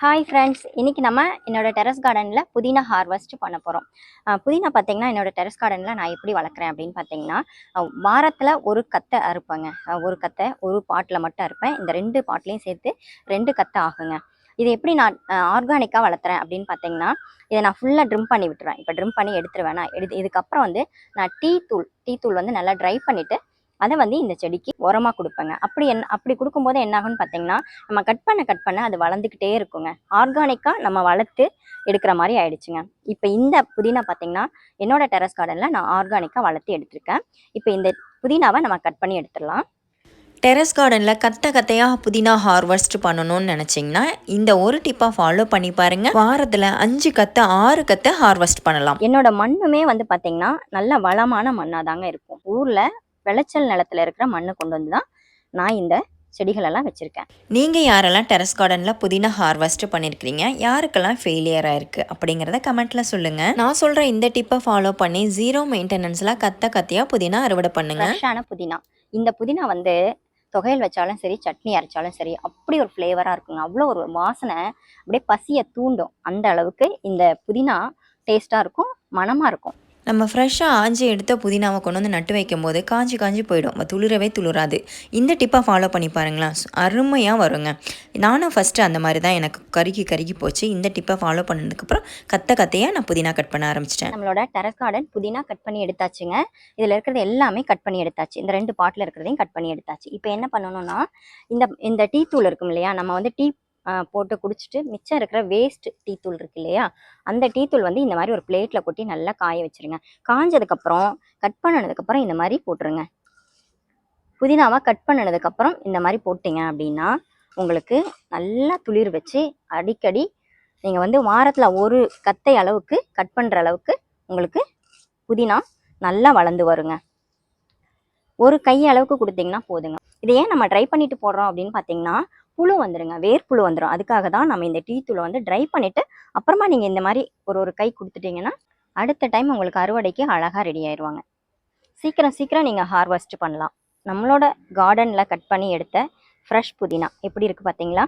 Hi friends, இன்றைக்கி நம்ம என்னோடய டெரஸ் கார்டனில் புதினா ஹார்வெஸ்ட் பண்ண போகிறோம். புதினா பார்த்திங்கன்னா என்னோடய டெரஸ் கார்டனில் நான் எப்படி வளர்க்குறேன் அப்படின்னு பார்த்தீங்கன்னா, வாரத்தில் ஒரு கத்தை அறுப்பேங்க. ஒரு கத்தை ஒரு பாட்டில் மட்டும் அறுப்பேன். இந்த 2 பாட்லேயும் சேர்த்து 2 கத்தை ஆகுங்க. இது எப்படி நான் ஆர்கானிக்காக வளர்த்துறேன் அப்படின்னு பார்த்தீங்கன்னா, இதை நான் ஃபுல்லாக ட்ரிம் பண்ணி விட்டுருவேன். இப்போ ட்ரிம் பண்ணி எடுத்துருவேன். இதுக்கப்புறம் வந்து நான் டீ தூள் வந்து நல்லா ட்ரை பண்ணிவிட்டு அதை வந்து இந்த செடிக்கு உரமாக கொடுப்பேங்க. அப்படி கொடுக்கும்போது என்ன ஆகும்னு பார்த்தீங்கன்னா, நம்ம கட் பண்ண அது வளர்ந்துக்கிட்டே இருக்குங்க. ஆர்கானிக்காக நம்ம வளர்த்து எடுக்கிற மாதிரி ஆயிடுச்சுங்க. இப்போ இந்த புதினா பார்த்தீங்கன்னா என்னோட டெரஸ் கார்டனில் நான் ஆர்கானிக்காக வளர்த்து எடுத்திருக்கேன். இப்போ இந்த புதினாவை நம்ம கட் பண்ணி எடுத்துடலாம். டெரஸ் கார்டனில் கத்தையாக புதினா ஹார்வெஸ்ட் பண்ணணும்னு நினச்சிங்கன்னா இந்த ஒரு டிப்பாக ஃபாலோ பண்ணி பாருங்கள். வாரத்தில் 5 கத்தை 6 கத்தை ஹார்வெஸ்ட் பண்ணலாம். என்னோட மண்ணுமே வந்து பார்த்தீங்கன்னா நல்ல வளமான மண்ணாக தாங்க இருக்கும். ஊரில் விளைச்சல் நிலத்தில் இருக்கிற மண்ணு கொண்டு வந்து தான் நான் இந்த செடிகளெல்லாம் வச்சுருக்கேன். நீங்கள் யாரெல்லாம் டெரஸ் கார்டனில் புதினா ஹார்வெஸ்ட் பண்ணியிருக்கிறீங்க, யாருக்கெல்லாம் ஃபெயிலியராக இருக்குது அப்படிங்கிறத கமெண்ட்டில் சொல்லுங்கள். நான் சொல்கிற இந்த டிப்பை ஃபாலோ பண்ணி 0 மெயின்டெனன்ஸில் கத்தையாக புதினா அறுவடை பண்ணுங்கள். ஃப்ரெஷ்ஷான புதினா. இந்த புதினா வந்து தொகையில் வச்சாலும் சரி, சட்னி அரைச்சாலும் சரி, அப்படி ஒரு ஃப்ளேவராக இருக்குங்க. அவ்வளோ ஒரு வாசனை, அப்படியே பசியை தூண்டும். அந்த அளவுக்கு இந்த புதினா டேஸ்ட்டாக இருக்கும், மணமாக இருக்கும். நம்ம ஃப்ரெஷ்ஷாக ஆஞ்சி எடுத்த புதினாவை கொண்டு வந்து நட்டு வைக்கும் போது காஞ்சி போயிடும், துளிரவே துளிராது. இந்த டிப்பை ஃபாலோ பண்ணி பாருங்களேன், அருமையாக வருங்க. நானும் ஃபஸ்ட்டு அந்த மாதிரி தான் எனக்கு கருகி போச்சு. இந்த டிப்பை ஃபாலோ பண்ணதுக்கப்புறம் கத்தையாக நான் புதினா கட் பண்ண ஆரம்பிச்சிட்டேன். நம்மளோட டெரஸ் கார்டன் புதினா கட் பண்ணி எடுத்தாச்சுங்க. இதில் இருக்கிறது எல்லாமே கட் பண்ணி எடுத்தாச்சு. இந்த 2 பாட்டில் இருக்கிறதையும் கட் பண்ணி எடுத்தாச்சு. இப்போ என்ன பண்ணணும்னா, இந்த டீ தூள் இருக்கும் இல்லையா, நம்ம வந்து டீ போட்டு குடிச்சிட்டு மிச்சம் இருக்கிற வேஸ்ட் டீ தூள் இருக்கு இல்லையா, அந்த டீ தூள் வந்து இந்த மாதிரி ஒரு பிளேட்டில் கொட்டி நல்லா காய வச்சுருங்க. காஞ்சதுக்கப்புறம் கட் பண்ணதுக்கப்புறம் இந்த மாதிரி போட்டுருங்க. புதினாவை கட் பண்ணதுக்கப்புறம் இந்த மாதிரி போட்டிங்க அப்படின்னா உங்களுக்கு நல்லா துளிர் வச்சு அடிக்கடி நீங்கள் வந்து வாரத்தில் ஒரு கத்தை அளவுக்கு கட் பண்ணுற அளவுக்கு உங்களுக்கு புதினா நல்லா வளர்ந்து வருங்க. ஒரு கை அளவுக்கு கொடுத்தீங்கன்னா போதுங்க. இதை ஏன் நம்ம ட்ரை பண்ணிட்டு போடுறோம் அப்படின்னு பார்த்தீங்கன்னா, புழு வந்துடுங்க, வேர்ப்புழு வந்துடும். அதுக்காக தான் நம்ம இந்த டீ தூளை வந்து ட்ரை பண்ணிவிட்டு அப்புறமா நீங்கள் இந்த மாதிரி ஒரு கை கொடுத்துட்டிங்கன்னா அடுத்த டைம் உங்களுக்கு அறுவடைக்கு அழகாக ரெடி ஆயிடுவாங்க. சீக்கிரம் நீங்கள் ஹார்வெஸ்ட் பண்ணலாம். நம்மளோட கார்டனில் கட் பண்ணி எடுத்த ஃப்ரெஷ் புதினா எப்படி இருக்குது பார்த்தீங்களா?